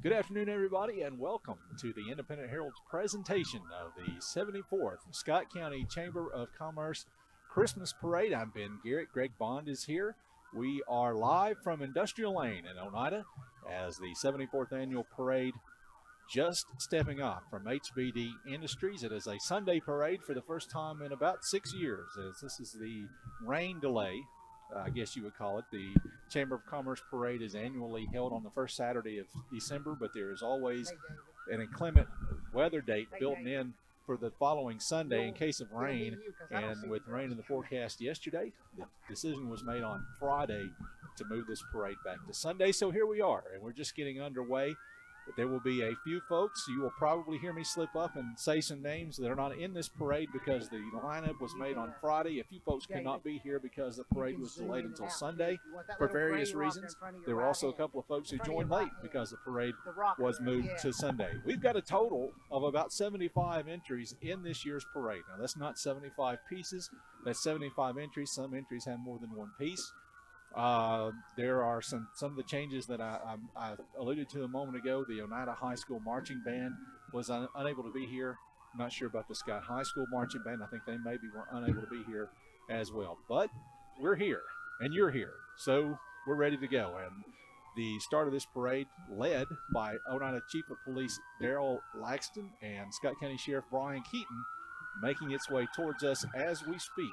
Good afternoon, everybody, and welcome to the Independent Herald's presentation of the 74th Scott County Chamber of Commerce Christmas Parade. I'm Ben Garrett. Greg Bond is here. We are live from Industrial Lane in Oneida as the 74th annual parade just stepping off from HBD Industries. It is a Sunday parade for the first time in about 6 years, as this is the rain delay, I guess you would call it. The Chamber of Commerce parade is annually held on the first Saturday of December, but there is always an inclement weather date built in for the following Sunday in case of rain. And with rain in the forecast yesterday, the decision was made on Friday to move this parade back to Sunday. So here we are, and we're just getting underway. There will be a few folks. You will probably hear me slip up and say some names that are not in this parade because the lineup was made on Friday. A few folks could not be here because the parade was delayed until Sunday for various reasons. There were also a couple of folks who joined late because the parade was moved to Sunday. We've got a total of about 75 entries in this year's parade. Now, that's not 75 pieces, that's 75 entries. Some entries have more than one piece. There are some of the changes that I alluded to a moment ago. The Oneida High School marching band was unable to be here. I'm not sure about the Scott High School marching band. I think they maybe were unable to be here as well. But we're here, and you're here, so we're ready to go. And the start of this parade, led by Oneida Chief of Police Daryl Laxton and Scott County Sheriff Brian Keaton, making its way towards us as we speak,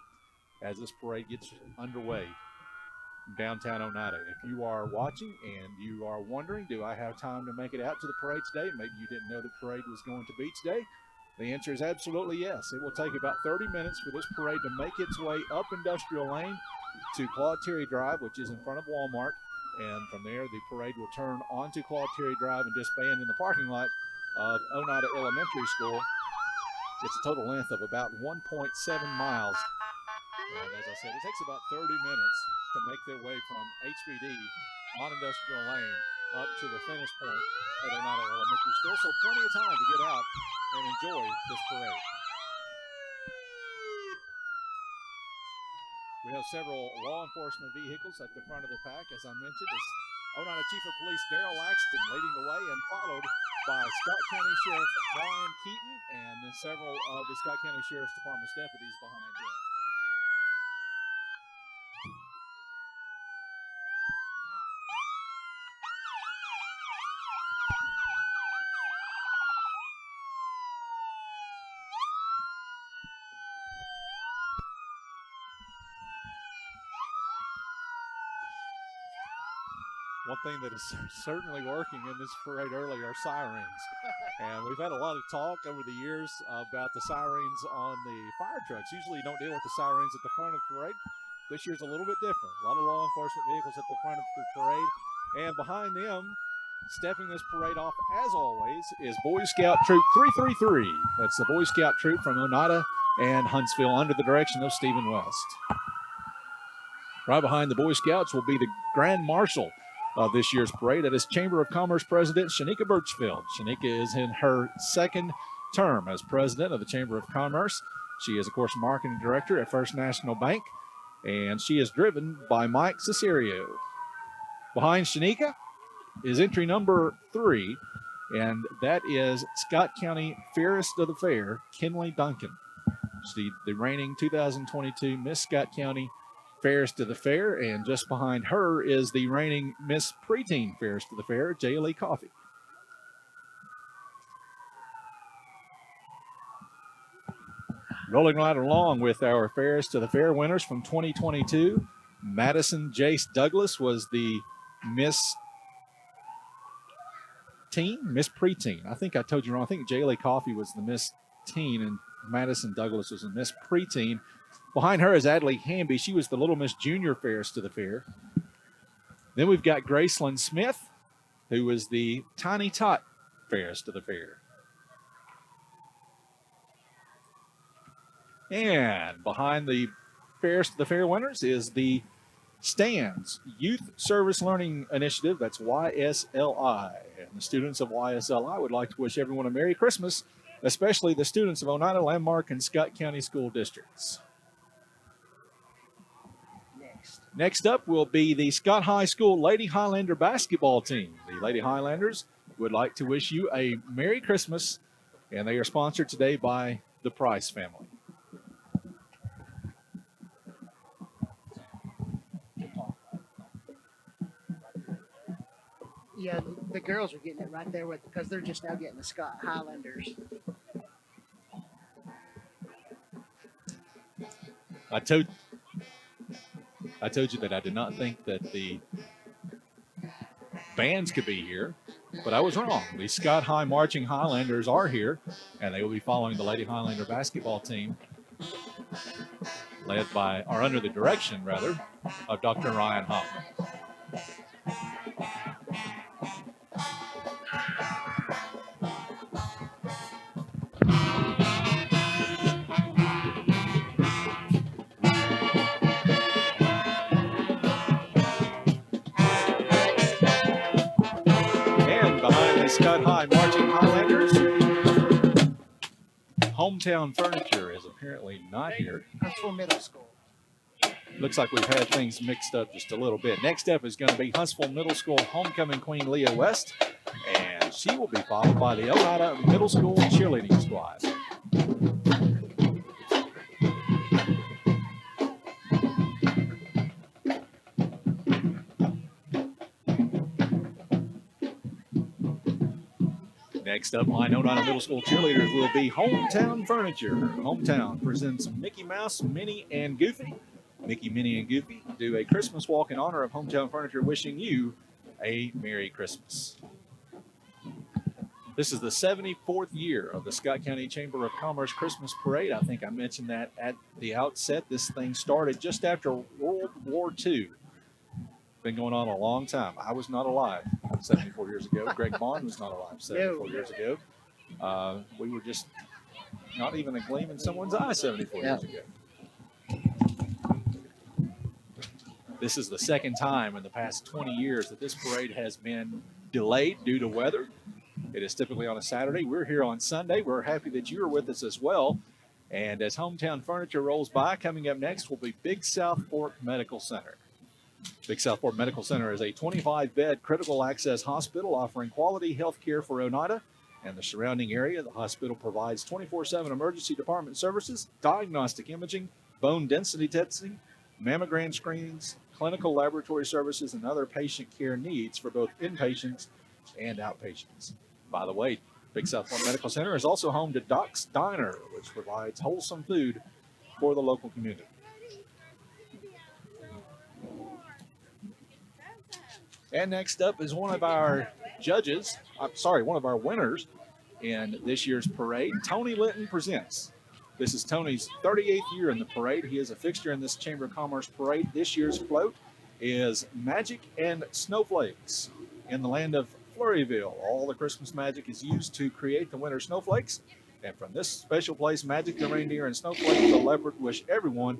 as this parade gets underway downtown Oneida. If you are watching and you are wondering, do I have time to make it out to the parade today? Maybe you didn't know the parade was going to be today. The answer is absolutely yes. It will take about 30 minutes for this parade to make its way up Industrial Lane to Claude Terry Drive, which is in front of Walmart. And from there, the parade will turn onto Claude Terry Drive and disband in the parking lot of Oneida Elementary School. It's a total length of about 1.7 miles. And as I said, it takes about 30 minutes to make their way from HBD on Industrial Lane up to the finish point at Oneida Elementary School. So plenty of time to get out and enjoy this parade. We have several law enforcement vehicles at the front of the pack, as I mentioned. It's Oneida Chief of Police Daryl Laxton leading the way, and followed by Scott County Sheriff Brian Keaton, and then several of the Scott County Sheriff's Department's deputies behind him. One thing that is certainly working in this parade early are sirens. And we've had a lot of talk over the years about the sirens on the fire trucks. Usually you don't deal with the sirens at the front of the parade. This year's a little bit different. A lot of law enforcement vehicles at the front of the parade. And behind them, stepping this parade off, as always, is Boy Scout Troop 333. That's the Boy Scout Troop from Oneida and Huntsville under the direction of Stephen West. Right behind the Boy Scouts will be the Grand Marshal of this year's parade. That is Chamber of Commerce President Shanika Birchfield. Shanika is in her second term as president of the Chamber of Commerce. She is, of course, marketing director at First National Bank, and she is driven by Mike Cesario. Behind Shanika is entry number 3, and that is Scott County Fairest of the Fair, Kinley Duncan. She's the reigning 2022 Miss Scott County Fairest of the Fair, and just behind her is the reigning Miss Preteen Fairest of the Fair, Jaylee Coffey. Rolling right along with our Fairest of the Fair winners from 2022, Madison Jace Douglas was the Miss Preteen. I think I told you wrong. I think Jaylee Coffey was the Miss Teen, and Madison Douglas was the Miss Preteen. Behind her is Adley Hamby. She was the Little Miss Junior Fairest of the Fair. Then we've got Graceland Smith, who was the Tiny Tot Fairest of the Fair. And behind the Fairest of the Fair winners is the STANDS Youth Service Learning Initiative. That's YSLI. And the students of YSLI would like to wish everyone a Merry Christmas, especially the students of Oneida, Landmark, and Scott County School Districts. Next up will be the Scott High School Lady Highlander basketball team. The Lady Highlanders would like to wish you a Merry Christmas, and they are sponsored today by the Price family. Yeah, the girls are getting it right there with because they're just now getting the Scott Highlanders. I told you that I did not think that the bands could be here, but I was wrong. The Scott High Marching Highlanders are here, and they will be following the Lady Highlander basketball team, led by, or under the direction, rather, of Dr. Ryan Hoffman. And behind the Scott High Marching Highlanders, Hometown Furniture is apparently not here. Huntsville Middle School. Looks like we've had things mixed up just a little bit. Next up is going to be Huntsville Middle School homecoming queen Leah West, and she will be followed by the Oneida Middle School cheerleading squad. Next up, my Oneida Middle School cheerleaders will be Hometown Furniture. Hometown presents Mickey Mouse, Minnie, and Goofy. Mickey, Minnie, and Goofy do a Christmas walk in honor of Hometown Furniture, wishing you a Merry Christmas. This is the 74th year of the Scott County Chamber of Commerce Christmas Parade. I think I mentioned that at the outset. This thing started just after World War II. Been going on a long time. I was not alive 74 years ago. Greg Bond was not alive 74 years ago. We were just not even a gleam in someone's eye 74 years ago. This is the second time in the past 20 years that this parade has been delayed due to weather. It is typically on a Saturday. We're here on Sunday. We're happy that you are with us as well. And as Hometown Furniture rolls by, coming up next will be Big South Fork Medical Center. Big South Fork Medical Center is a 25-bed critical access hospital offering quality health care for Oneida and the surrounding area. The hospital provides 24/7 emergency department services, diagnostic imaging, bone density testing, mammogram screenings, clinical laboratory services, and other patient care needs for both inpatients and outpatients. By the way, Big South Fork Medical Center is also home to Doc's Diner, which provides wholesome food for the local community. And next up is one of our winners in this year's parade. Tony Linton presents. This is Tony's 38th year in the parade. He is a fixture in this Chamber of Commerce parade. This year's float is Magic and Snowflakes in the land of Flurryville. All the Christmas magic is used to create the winter snowflakes. And from this special place, Magic the Reindeer and Snowflake the Leopard wish everyone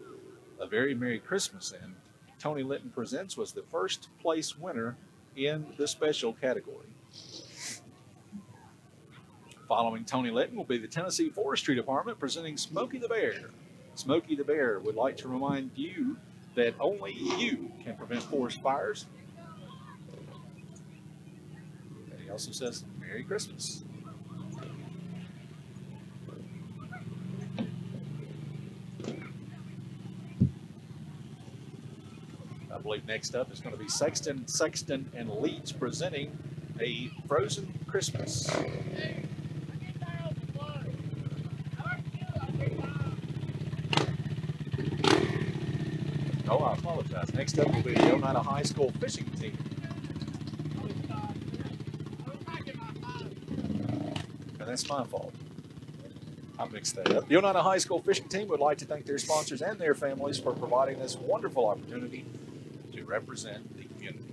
a very Merry Christmas. And Tony Linton Presents was the first place winner in the special category. Following Tony Linton will be the Tennessee Forestry Department presenting Smokey the Bear. Smokey the Bear would like to remind you that only you can prevent forest fires. And he also says Merry Christmas. I believe next up is going to be Sexton, and Leach presenting a Frozen Christmas. Oh, I apologize. Next up will be the Oneida High School fishing team. And that's my fault. I mixed that up. The Oneida High School fishing team would like to thank their sponsors and their families for providing this wonderful opportunity to represent the community.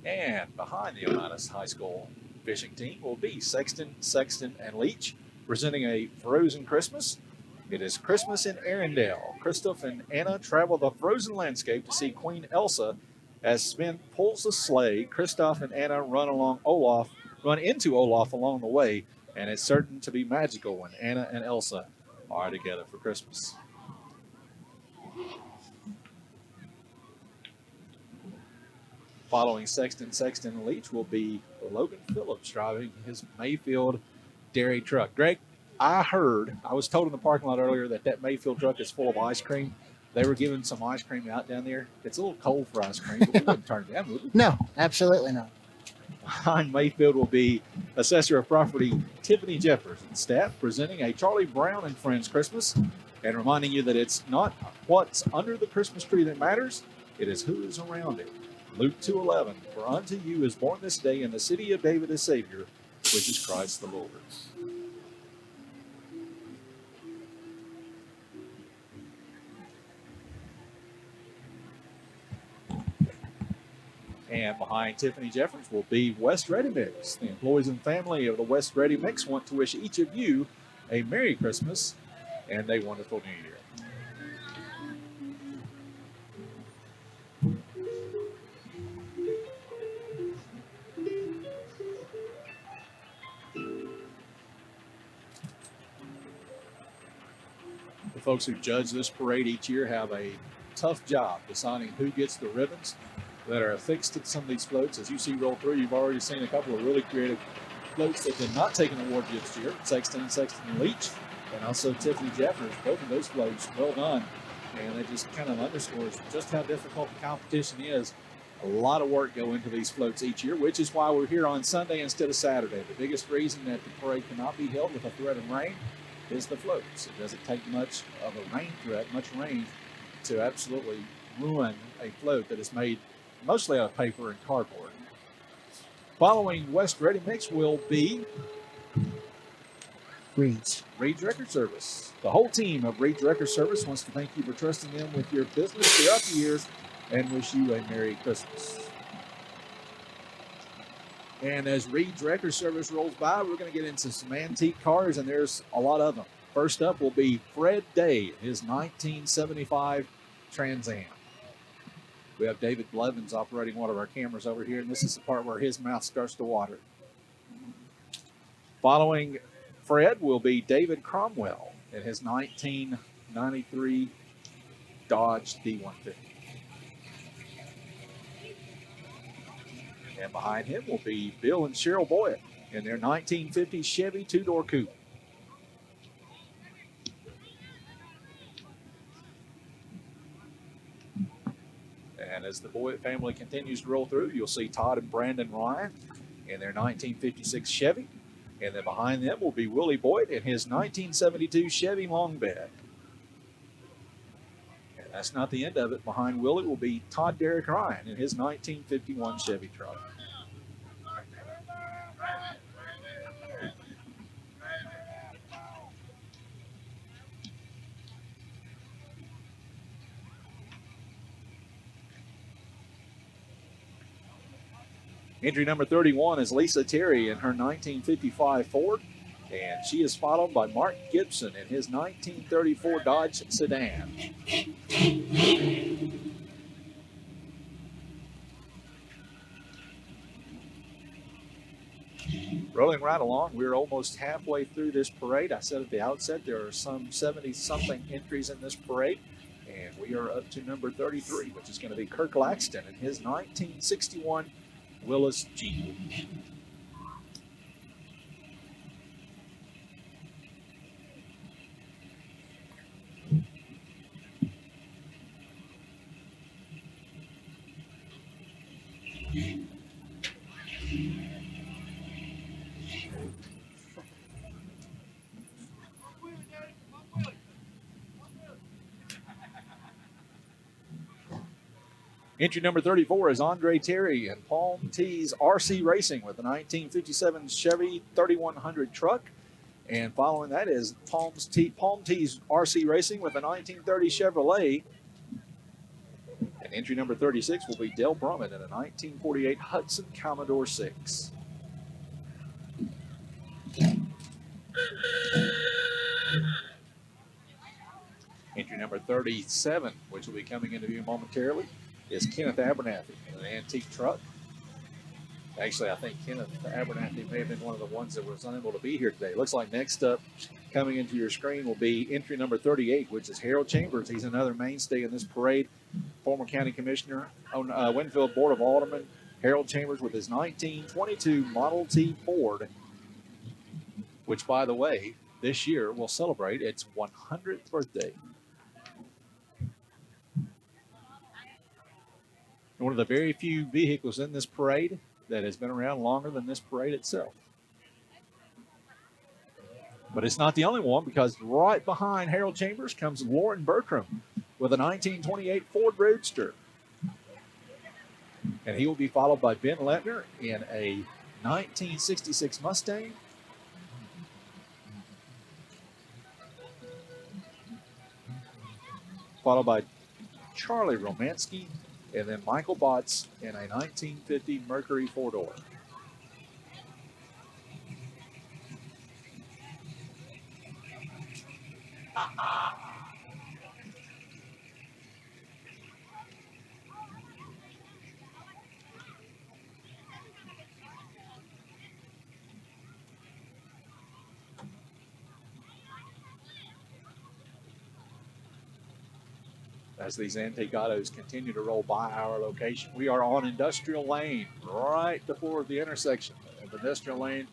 And behind the Oneida High School fishing team will be Sexton, and Leach presenting a Frozen Christmas. It is Christmas in Arendelle. Christoph and Anna travel the frozen landscape to see Queen Elsa. As Sven pulls the sleigh, Christoph and Anna run into Olaf along the way, and it's certain to be magical when Anna and Elsa are together for Christmas. Following Sexton, and Leach will be Logan Phillips driving his Mayfield dairy truck. Greg, I was told in the parking lot earlier that Mayfield truck is full of ice cream. They were giving some ice cream out down there. It's a little cold for ice cream, but we wouldn't turn it down, would we? No, absolutely not. Behind Mayfield will be Assessor of Property Tiffany Jeffers and staff presenting a Charlie Brown and Friends Christmas and reminding you that it's not what's under the Christmas tree that matters, it is who is around it. Luke 2:11, for unto you is born this day in the city of David a Savior, which is Christ the Lord. And behind Tiffany Jeffers will be West Ready Mix. The employees and family of the West Ready Mix want to wish each of you a Merry Christmas and a wonderful New Year. The folks who judge this parade each year have a tough job deciding who gets the ribbons that are affixed to some of these floats. As you see roll through, you've already seen a couple of really creative floats that did not take an award this year. Sexton and Leach, and also Tiffany Jeffers. Both of those floats, well done. And it just kind of underscores just how difficult the competition is. A lot of work go into these floats each year, which is why we're here on Sunday instead of Saturday. The biggest reason that the parade cannot be held with a threat of rain is the floats. It doesn't take much of a rain threat, much rain, to absolutely ruin a float that is made mostly out of paper and cardboard. Following West Ready Mix will be Reed's Record Service. The whole team of Reed's Record Service wants to thank you for trusting them with your business throughout the years and wish you a Merry Christmas. And as Reed's Record Service rolls by, we're going to get into some antique cars, and there's a lot of them. First up will be Fred Day, his 1975 Trans Am. We have David Blevins operating one of our cameras over here, and this is the part where his mouth starts to water. Following Fred will be David Cromwell in his 1993 Dodge D150. And behind him will be Bill and Cheryl Boyd in their 1950 Chevy two-door coupe. And as the Boyd family continues to roll through, you'll see Todd and Brandon Ryan in their 1956 Chevy. And then behind them will be Willie Boyd in his 1972 Chevy Long Bed. And that's not the end of it. Behind Willie will be Todd Derrick Ryan in his 1951 Chevy truck. Entry number 31 is Lisa Terry in her 1955 Ford, and she is followed by Mark Gibson in his 1934 Dodge sedan. Rolling right along, we're almost halfway through this parade. I said at the outset there are some 70-something entries in this parade, and we are up to number 33, which is going to be Kirk Laxton in his 1961 Willis Jeep. Entry number 34 is Andre Terry and Palm T's RC Racing with a 1957 Chevy 3100 truck. And following that is Palm T's RC Racing with a 1930 Chevrolet. And entry number 36 will be Dale Brummett in a 1948 Hudson Commodore 6. Entry number 37, which will be coming into view momentarily, is Kenneth Abernathy in an antique truck. Actually, I think Kenneth Abernathy may have been one of the ones that was unable to be here today. Looks like next up, coming into your screen, will be entry number 38, which is Harold Chambers. He's another mainstay in this parade, former county commissioner on Winfield Board of Aldermen, Harold Chambers with his 1922 Model T Ford, which, by the way, this year will celebrate its 100th birthday. One of the very few vehicles in this parade that has been around longer than this parade itself. But it's not the only one, because right behind Harold Chambers comes Lauren Bertram with a 1928 Ford Roadster. And he will be followed by Ben Letner in a 1966 Mustang. Followed by Charlie Romansky, and then Michael Botts in a 1950 Mercury four-door. As these antique autos continue to roll by our location, we are on Industrial Lane, right before the intersection of Industrial Lane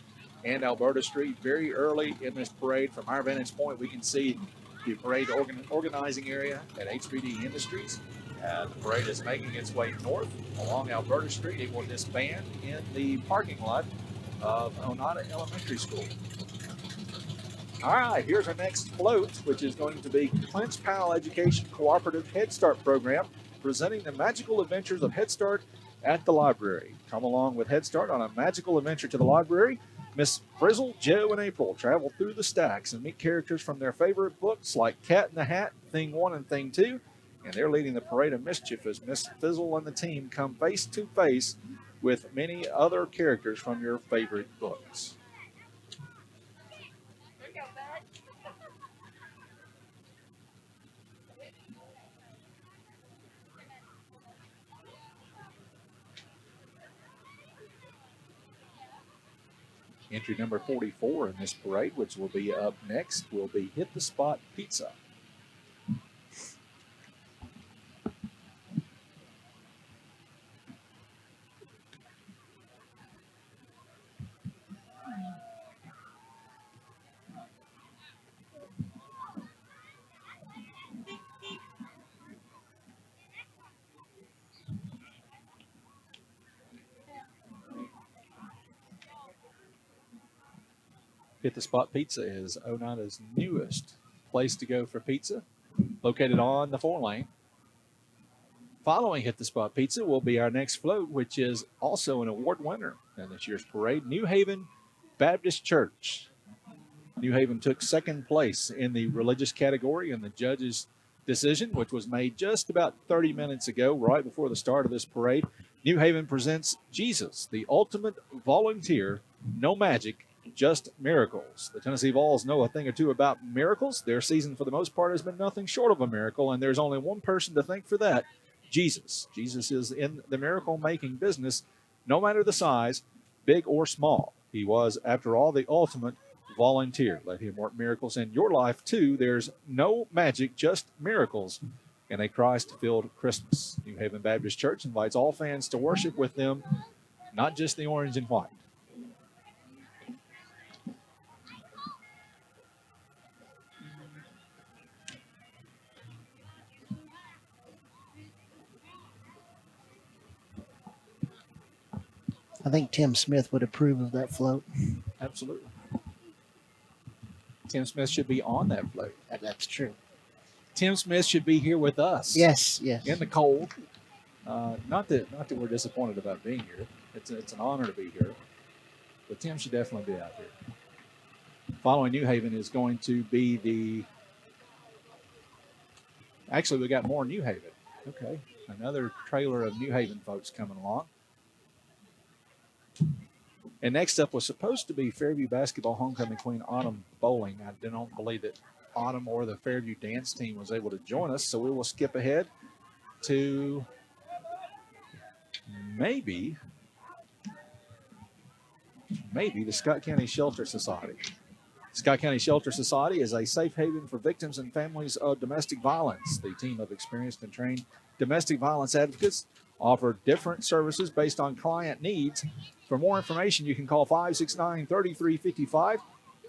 and Alberta Street. Very early in this parade, from our vantage point, we can see the parade organizing area at HBD Industries. The parade is making its way north along Alberta Street. It will disband in the parking lot of Oneida Elementary School. All right, here's our next float, which is going to be Clinch Powell Education Cooperative Head Start Program, presenting the magical adventures of Head Start at the library. Come along with Head Start on a magical adventure to the library. Miss Frizzle, Joe, and April travel through the stacks and meet characters from their favorite books like Cat in the Hat, Thing 1 and Thing 2, and they're leading the parade of mischief as Miss Fizzle and the team come face to face with many other characters from your favorite books. Entry number 44 in this parade, which will be up next, will be Hit the Spot Pizza. Hit the Spot Pizza is Oneida's newest place to go for pizza, located on the 4-lane. Following Hit the Spot Pizza will be our next float, which is also an award winner in this year's parade, New Haven Baptist Church. New Haven took second place in the religious category in the judges' decision, which was made just about 30 minutes ago, right before the start of this parade. New Haven presents Jesus, the ultimate volunteer, no magic, just miracles. The Tennessee Vols know a thing or two about miracles. Their season, for the most part, has been nothing short of a miracle, and there's only one person to thank for that, Jesus. Jesus is in the miracle-making business, no matter the size, big or small. He was, after all, the ultimate volunteer. Let him work miracles in your life, too. There's no magic, just miracles in a Christ-filled Christmas. New Haven Baptist Church invites all fans to worship with them, not just the orange and white. I think Tim Smith would approve of that float. Absolutely. Tim Smith should be on that float. That's true. Tim Smith should be here with us. Yes. In the cold. Not that we're disappointed about being here. It's an honor to be here. But Tim should definitely be out here. Following New Haven is going to be the... Actually, we got more New Haven. Okay. Another trailer of New Haven folks coming along. And next up was supposed to be Fairview Basketball Homecoming Queen Autumn Bowling. I don't believe that Autumn or the Fairview dance team was able to join us, so we will skip ahead to maybe the Scott County Shelter Society. Scott County Shelter Society is a safe haven for victims and families of domestic violence. The team of experienced and trained domestic violence advocates offer different services based on client needs. For more information, you can call 569 3355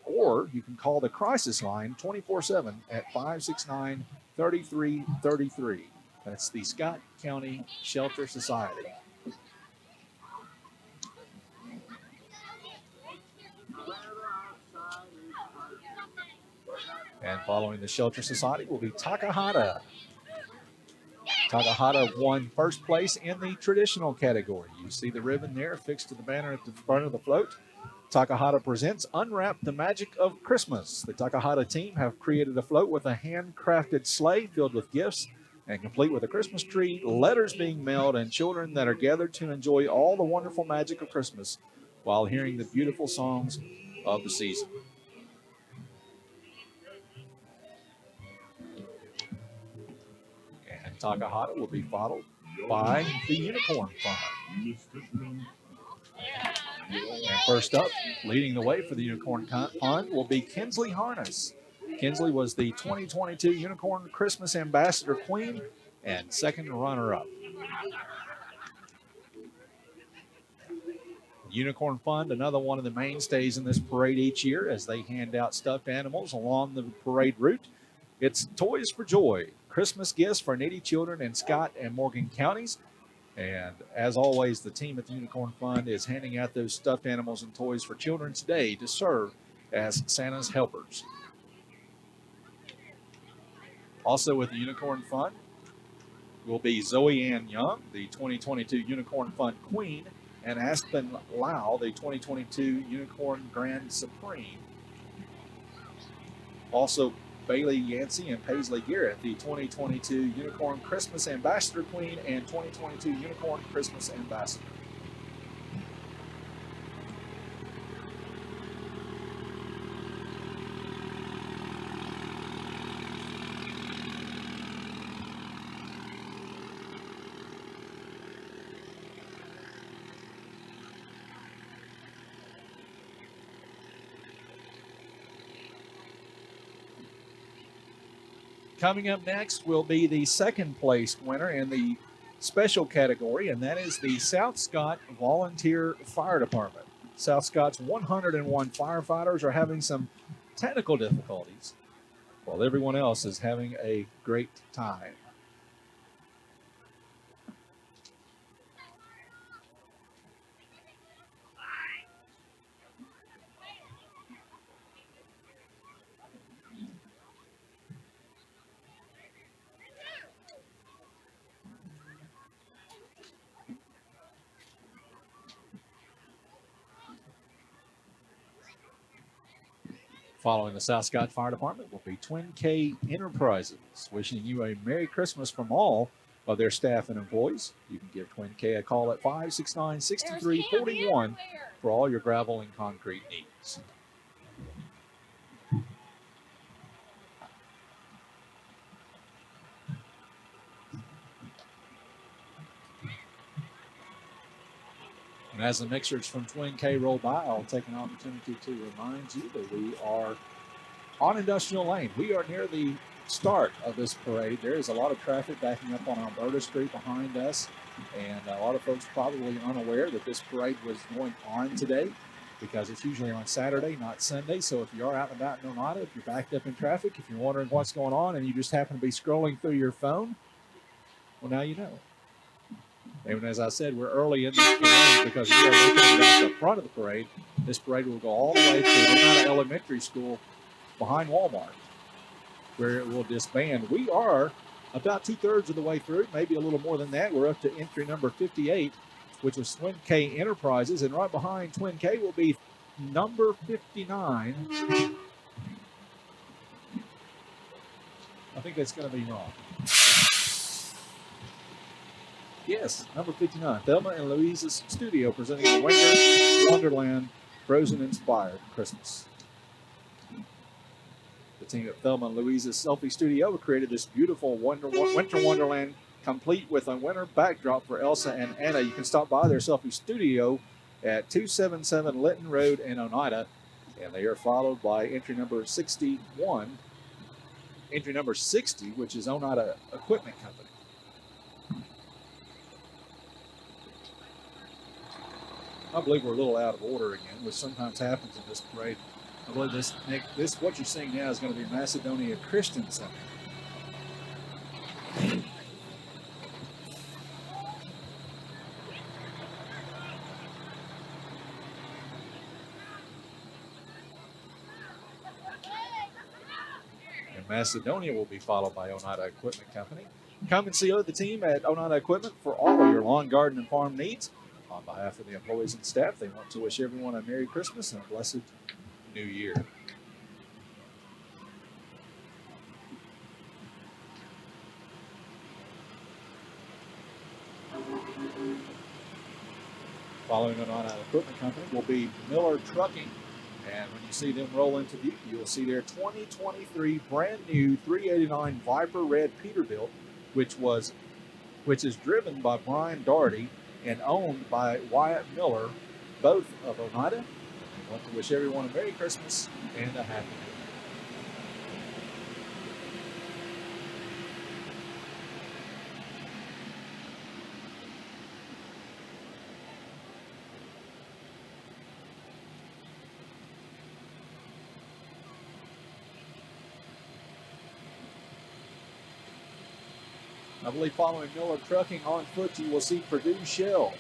or you can call the crisis line 24/7 at 569 3333. That's the Scott County Shelter Society. And following the Shelter Society will be Takahata. Takahata won first place in the traditional category. You see the ribbon there affixed to the banner at the front of the float. Takahata presents Unwrap the Magic of Christmas. The Takahata team have created a float with a handcrafted sleigh filled with gifts and complete with a Christmas tree, letters being mailed, and children that are gathered to enjoy all the wonderful magic of Christmas while hearing the beautiful songs of the season. And Takahata will be followed by the Unicorn Fund. And first up, leading the way for the Unicorn Fund will be Kinsley Harness. Kinsley was the 2022 Unicorn Christmas Ambassador Queen and second runner-up. Unicorn Fund, another one of the mainstays in this parade each year as they hand out stuffed animals along the parade route. It's Toys for Joy, Christmas gifts for needy children in Scott and Morgan counties. And as always, the team at the Unicorn Fund is handing out those stuffed animals and toys for children today to serve as Santa's helpers. Also with the Unicorn Fund will be Zoe Ann Young, the 2022 Unicorn Fund Queen, and Aspen Lau, the 2022 Unicorn Grand Supreme. Also, Bailey Yancey and Paisley Garrett, the 2022 Unicorn Christmas Ambassador Queen and 2022 Unicorn Christmas Ambassador. Coming up next will be the second place winner in the special category, and that is the South Scott Volunteer Fire Department. South Scott's 101 firefighters are having some technical difficulties, while everyone else is having a great time. Following the South Scott Fire Department will be Twin K Enterprises, wishing you a Merry Christmas from all of their staff and employees. You can give Twin K a call at 569-6341 for all your gravel and concrete needs. And as the mixers from Twin K roll by, I'll take an opportunity to remind you that we are on Industrial Lane. We are near the start of this parade. There is a lot of traffic backing up on Alberta Street behind us, and a lot of folks probably unaware that this parade was going on today because it's usually on Saturday, not Sunday. So if you are out and about in Oneida, if you're backed up in traffic, if you're wondering what's going on and you just happen to be scrolling through your phone, well, now you know. And as I said, we're early in this parade because we are located at the front of the parade. This parade will go all the way to Oneida Elementary School behind Walmart, where it will disband. We are about 2/3 of the way through, maybe a little more than that. We're up to entry number 58, which was Twin K Enterprises, and right behind Twin K will be number 59. I think that's going to be wrong. Yes, number 59, Thelma and Louise's Studio, presenting a Winter Wonderland Frozen-inspired Christmas. The team at Thelma and Louise's Selfie Studio created this beautiful Winter Wonderland, complete with a winter backdrop for Elsa and Anna. You can stop by their Selfie Studio at 277 Linton Road in Oneida, and they are followed by entry number 61, entry number 60, which is Oneida Equipment Company. I believe we're a little out of order again, which sometimes happens in this parade. I believe this what you're seeing now is going to be Macedonia Christian Center. And Macedonia will be followed by Oneida Equipment Company. Come and see the team at Oneida Equipment for all of your lawn, garden, and farm needs. On behalf of the employees and staff, they want to wish everyone a Merry Christmas and a blessed New Year. Following Oneida Equipment Company will be Miller Trucking. And when you see them roll into view, you will see their 2023 brand new 389 Viper Red Peterbilt, which is driven by Brian Doherty and owned by Wyatt Miller, both of Oneida. I want to wish everyone a Merry Christmas and a Happy New Year. I believe following Miller Trucking on foot, you will see Purdue Shell.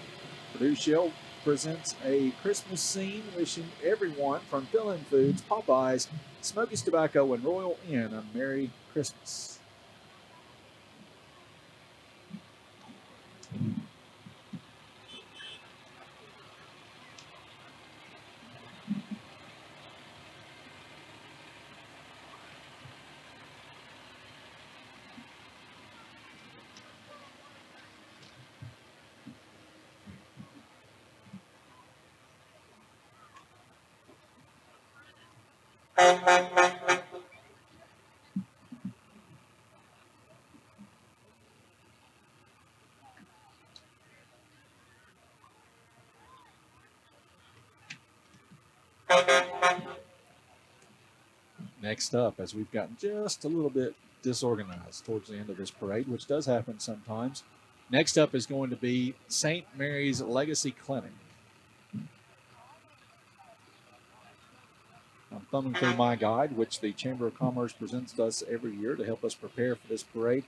Purdue Shell presents a Christmas scene wishing everyone from Fill-In Foods, Popeyes, Smoky's Tobacco, and Royal Inn a Merry Christmas. Next up, as we've gotten just a little bit disorganized towards the end of this parade, which does happen sometimes, next up is going to be St. Mary's Legacy Clinic. I'm thumbing through my guide, which the Chamber of Commerce presents to us every year to help us prepare for this parade.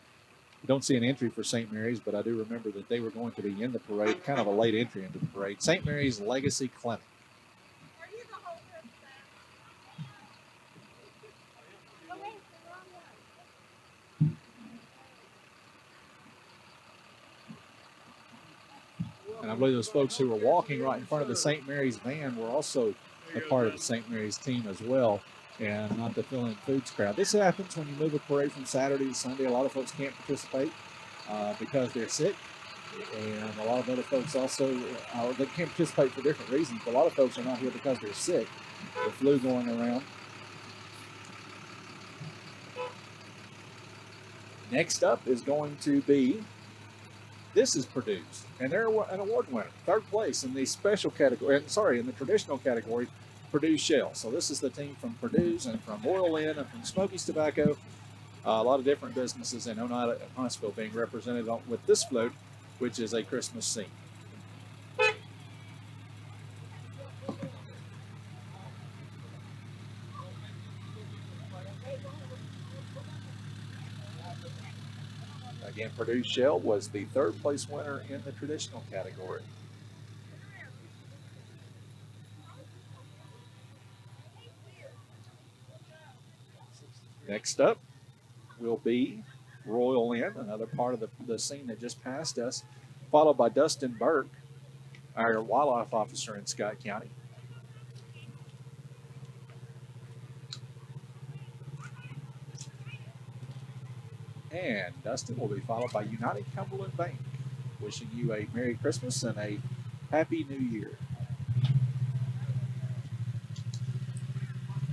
I don't see an entry for St. Mary's, but I do remember that they were going to be in the parade, kind of a late entry into the parade. St. Mary's Legacy Clinic. And I believe those folks who were walking right in front of the St. Mary's van were also a part of the St. Mary's team as well, and not the Fill-In Foods crowd. This happens when you move a parade from Saturday to Sunday. A lot of folks can't participate because they're sick, and a lot of other folks also they can't participate for different reasons. But a lot of folks are not here because they're sick. The flu going around. Next up is going to be, this is Purdue's, and they're an award winner, third place in the special category, in the traditional category, Purdue Shell. So this is the team from Purdue's and from Royal Inn and from Smoky's Tobacco. A lot of different businesses in Oneida and Huntsville being represented with this float, which is a Christmas scene. Again, Purdue Shell was the third place winner in the traditional category. Next up will be Royal Inn, another part of the scene that just passed us, followed by Dustin Burke, our wildlife officer in Scott County. And Dustin will be followed by United Cumberland Bank, wishing you a Merry Christmas and a Happy New Year.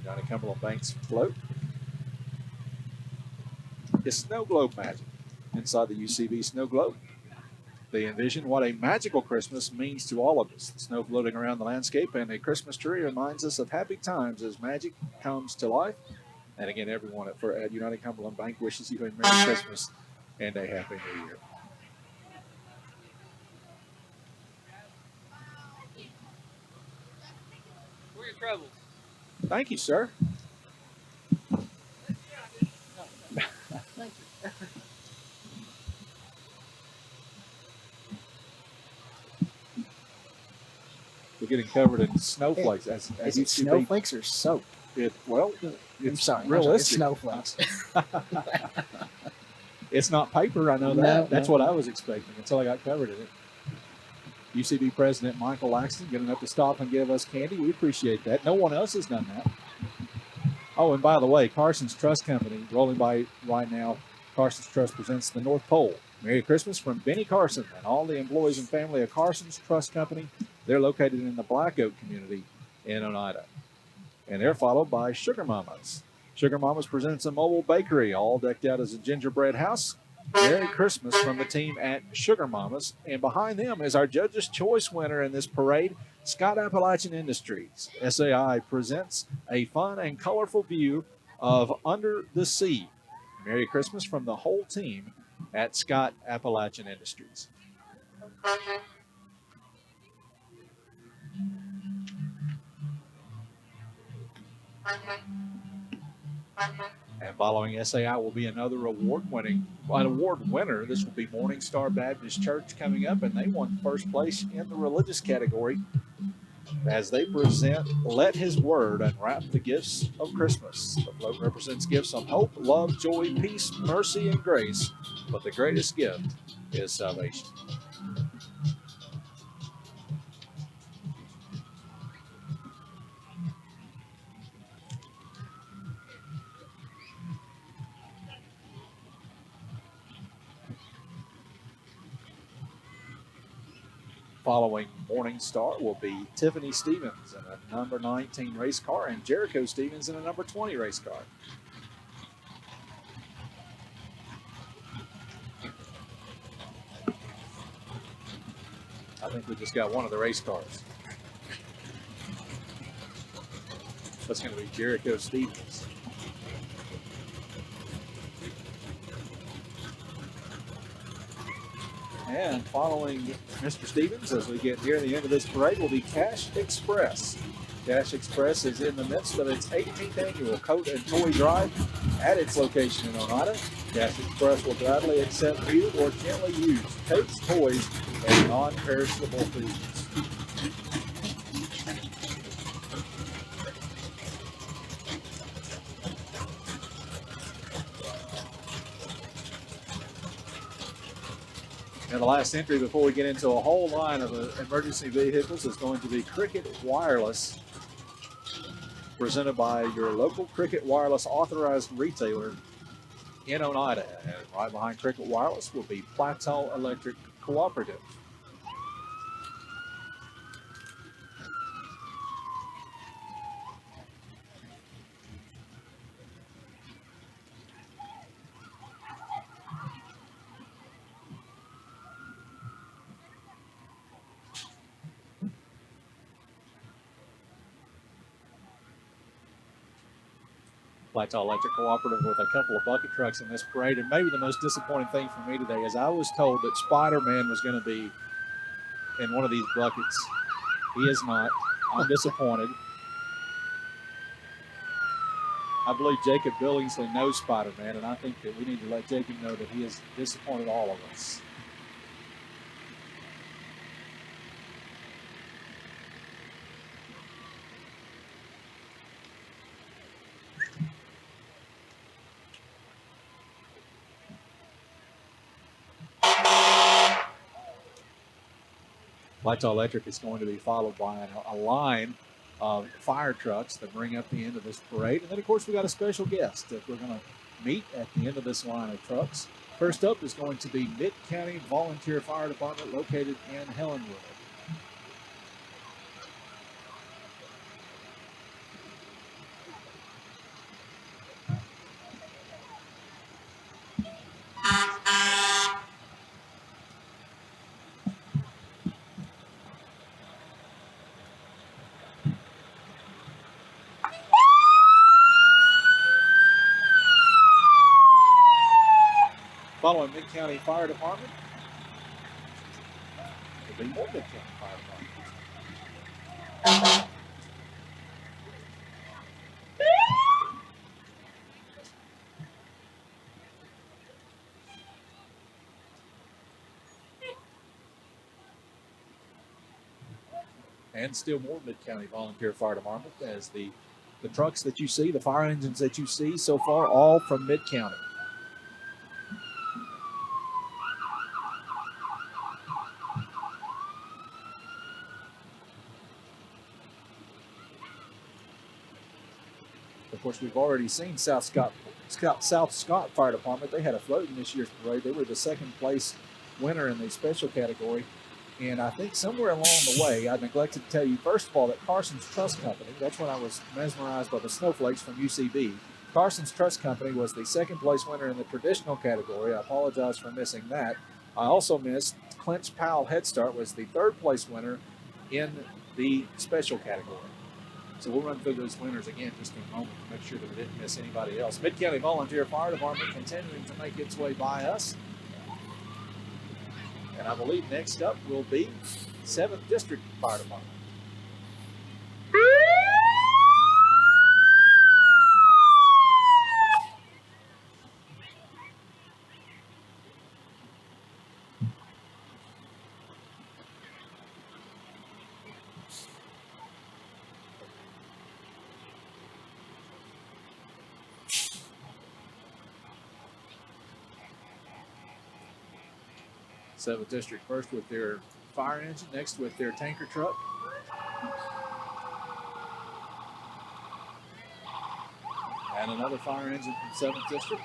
United Cumberland Bank's float is Snow Globe Magic. Inside the UCB Snow Globe, they envision what a magical Christmas means to all of us. The snow floating around the landscape and a Christmas tree reminds us of happy times as magic comes to life. And again, everyone at United Cumberland Bank wishes you a Merry Christmas and a Happy New Year. for your troubles. Thank you, sir. Thank you. We're getting covered in snowflakes. As Is you it see, snowflakes or soap? Well, I'm it's sorry. realistic. It's snowflakes. It's not paper. I know that. No, That's no. what I was expecting until I got covered in it. UCB President Michael Laxton getting up to stop and give us candy. We appreciate that. No one else has done that. Oh, and by the way, Carson's Trust Company, rolling by right now, Carson's Trust presents the North Pole. Merry Christmas from Benny Carson and all the employees and family of Carson's Trust Company. They're located in the Black Oak community in Oneida. And they're followed by Sugar Mamas. Sugar Mamas presents a mobile bakery, all decked out as a gingerbread house. Merry Christmas from the team at Sugar Mamas. And behind them is our Judge's Choice winner in this parade, Scott Appalachian Industries. SAI presents a fun and colorful view of Under the Sea. Merry Christmas from the whole team at Scott Appalachian Industries. And following SAI will be another award winner. This will be Morning Star Baptist Church coming up, and they won first place in the religious category as they present Let His Word Unwrap the Gifts of Christmas. The float represents gifts of hope, love, joy, peace, mercy, and grace, but the greatest gift is salvation. Following Morning Star will be Tiffany Stevens in a number 19 race car and Jericho Stevens in a number 20 race car. I think we just got one of the race cars. That's going to be Jericho Stevens. And following Mr. Stevens, as we get near the end of this parade, will be Cash Express. Cash Express is in the midst of its 18th annual Coat and Toy Drive at its location in Oneida. Cash Express will gladly accept new or gently used tapes, toys, and non-perishable foods. And the last entry before we get into a whole line of emergency vehicles is going to be Cricket Wireless, presented by your local Cricket Wireless authorized retailer in Oneida. And right behind Cricket Wireless will be Plateau Electric Cooperative. Plateau Electric Cooperative with a couple of bucket trucks in this parade. And maybe the most disappointing thing for me today is I was told that Spider-Man was going to be in one of these buckets. He is not. I'm disappointed. I believe Jacob Billingsley knows Spider-Man, and I think that we need to let Jacob know that he has disappointed all of us. Plateau Electric is going to be followed by a line of fire trucks that bring up the end of this parade. And then, of course, we got a special guest that we're going to meet at the end of this line of trucks. First up is going to be Mid-County Volunteer Fire Department located in Helenwood. Following Mid-County Fire Department, there'll be more Mid-County Fire Department. and still more Mid-County Volunteer Fire Department, as the trucks that you see, the fire engines that you see so far, all from Mid-County. Of course, we've already seen South Scott Fire Department. They had a float in this year's parade. They were the second place winner in the special category. And I think somewhere along the way, I neglected to tell you, first of all, that Carson's Trust Company, that's when I was mesmerized by the snowflakes from UCB. Carson's Trust Company was the second place winner in the traditional category. I apologize for missing that. I also missed Clinch Powell Head Start was the third place winner in the special category. So we'll run through those winners again just in a moment to make sure that we didn't miss anybody else. Mid-County Volunteer Fire Department continuing to make its way by us. And I believe next up will be 7th District Fire Department. Seventh District first with their fire engine, next with their tanker truck. And another fire engine from 7th District.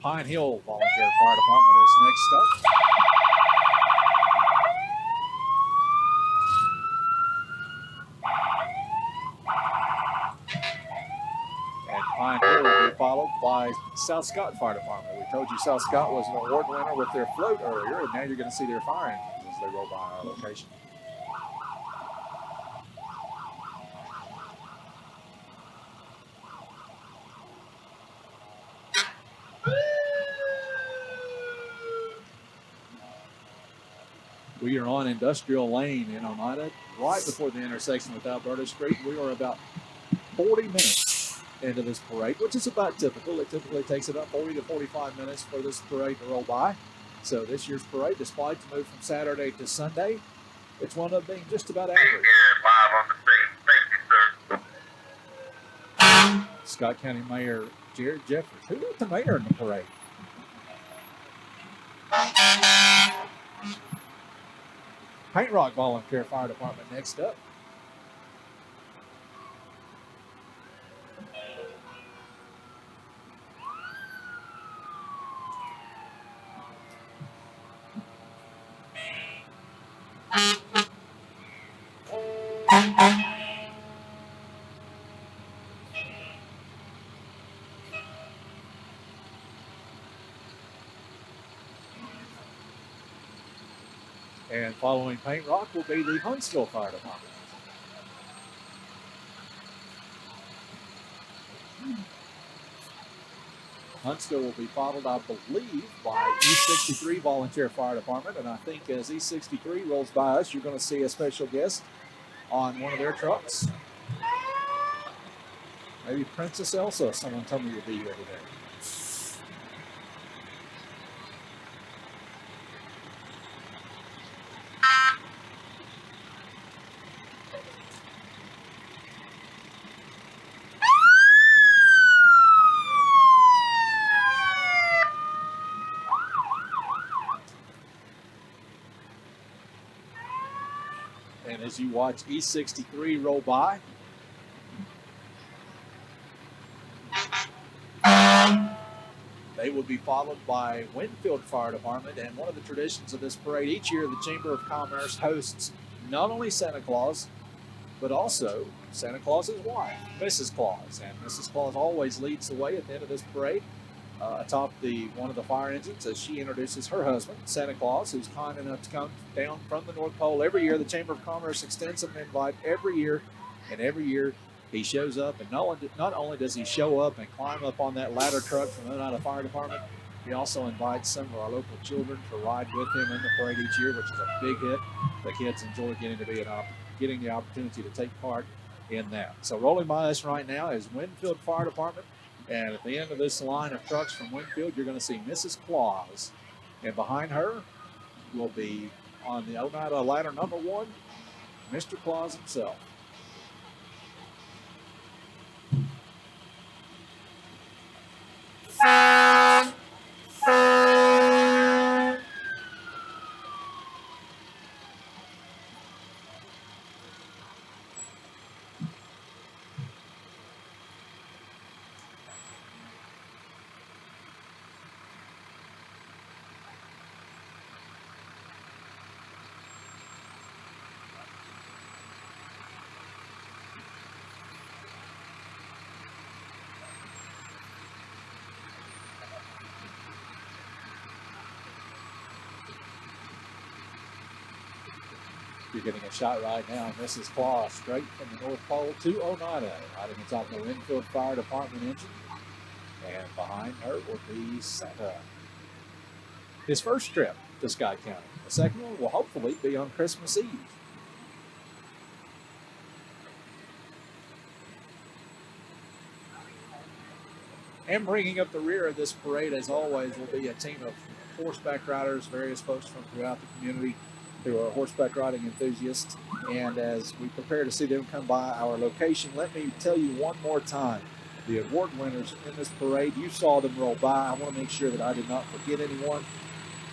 Pine Hill Volunteer Fire Department is next up. And Pine Hill will be followed by South Scott Fire Department. We told you South Scott was an award winner with their float earlier, and now you're going to see their fire engines as they roll by our location. We are on Industrial Lane in Oneida, right before the intersection with Alberta Street. We are about 40 minutes into this parade, which is about typical. It typically takes about 40 to 45 minutes for this parade to roll by. So this year's parade, despite the move from Saturday to Sunday, it's wound up being just about average. Scott County Mayor Jared Jeffers. Who was the mayor in the parade? Paint Rock Volunteer Fire Department next up. And following Paint Rock will be the Huntsville Fire Department. Huntsville will be followed, I believe, by E63 Volunteer Fire Department. And I think as E63 rolls by us, you're going to see a special guest on one of their trucks. Maybe Princess Elsa, someone told me will be here today. And as you watch E63 roll by, they will be followed by Winfield Fire Department. And one of the traditions of this parade, each year the Chamber of Commerce hosts not only Santa Claus, but also Santa Claus's wife, Mrs. Claus. And Mrs. Claus always leads the way at the end of this parade. atop one of the fire engines as she introduces her husband, Santa Claus, who's kind enough to come down from the North Pole every year. The Chamber of Commerce extends him an invite every year, and every year he shows up. And not only does he show up and climb up on that ladder truck from the Oneida Fire Department, he also invites some of our local children to ride with him in the parade each year, which is a big hit. The kids enjoy getting the opportunity to take part in that. So rolling by us right now is Winfield Fire Department. And at the end of this line of trucks from Winfield, you're going to see Mrs. Claus. And behind her will be, on the Oneida ladder number 1, Mr. Claus himself. You're getting a shot right now of Mrs. Claus straight from the North Pole to Oneida, riding atop the Winfield Fire Department engine. And behind her will be Santa. His first trip to Scott County. The second one will hopefully be on Christmas Eve. And bringing up the rear of this parade, as always, will be a team of horseback riders, various folks from throughout the community who are horseback riding enthusiasts. And as we prepare to see them come by our location, let me tell you one more time, the award winners in this parade, you saw them roll by. I want to make sure that I did not forget anyone.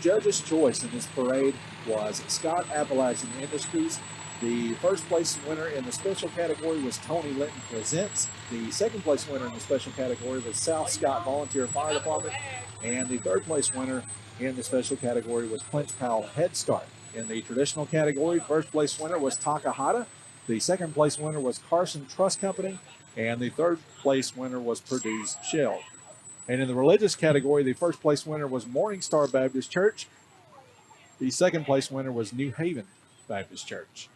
Judge's choice in this parade was Scott Appalachian Industries. The first place winner in the special category was Tony Linton Presents. The second place winner in the special category was South Scott Volunteer Fire Department. And the third place winner in the special category was Clinch Powell Head Start. In the traditional category, first place winner was Takahata. The second place winner was Carson Trust Company. And the third place winner was Purdue's Shell. And in the religious category, the first place winner was Morning Star Baptist Church. The second place winner was New Haven Baptist Church.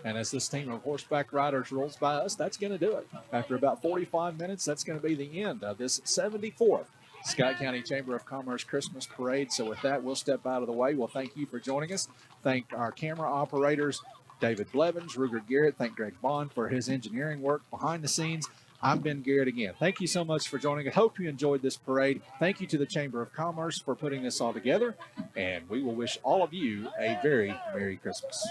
And as this team of horseback riders rolls by us, that's going to do it. After about 45 minutes, that's going to be the end of this 74th Scott County Chamber of Commerce Christmas Parade. So with that, we'll step out of the way. Well, thank you for joining us. Thank our camera operators, David Blevins, Ruger Garrett. Thank Greg Bond for his engineering work behind the scenes. I'm Ben Garrett again. Thank you so much for joining us. Hope you enjoyed this parade. Thank you to the Chamber of Commerce for putting this all together. And we will wish all of you a very Merry Christmas.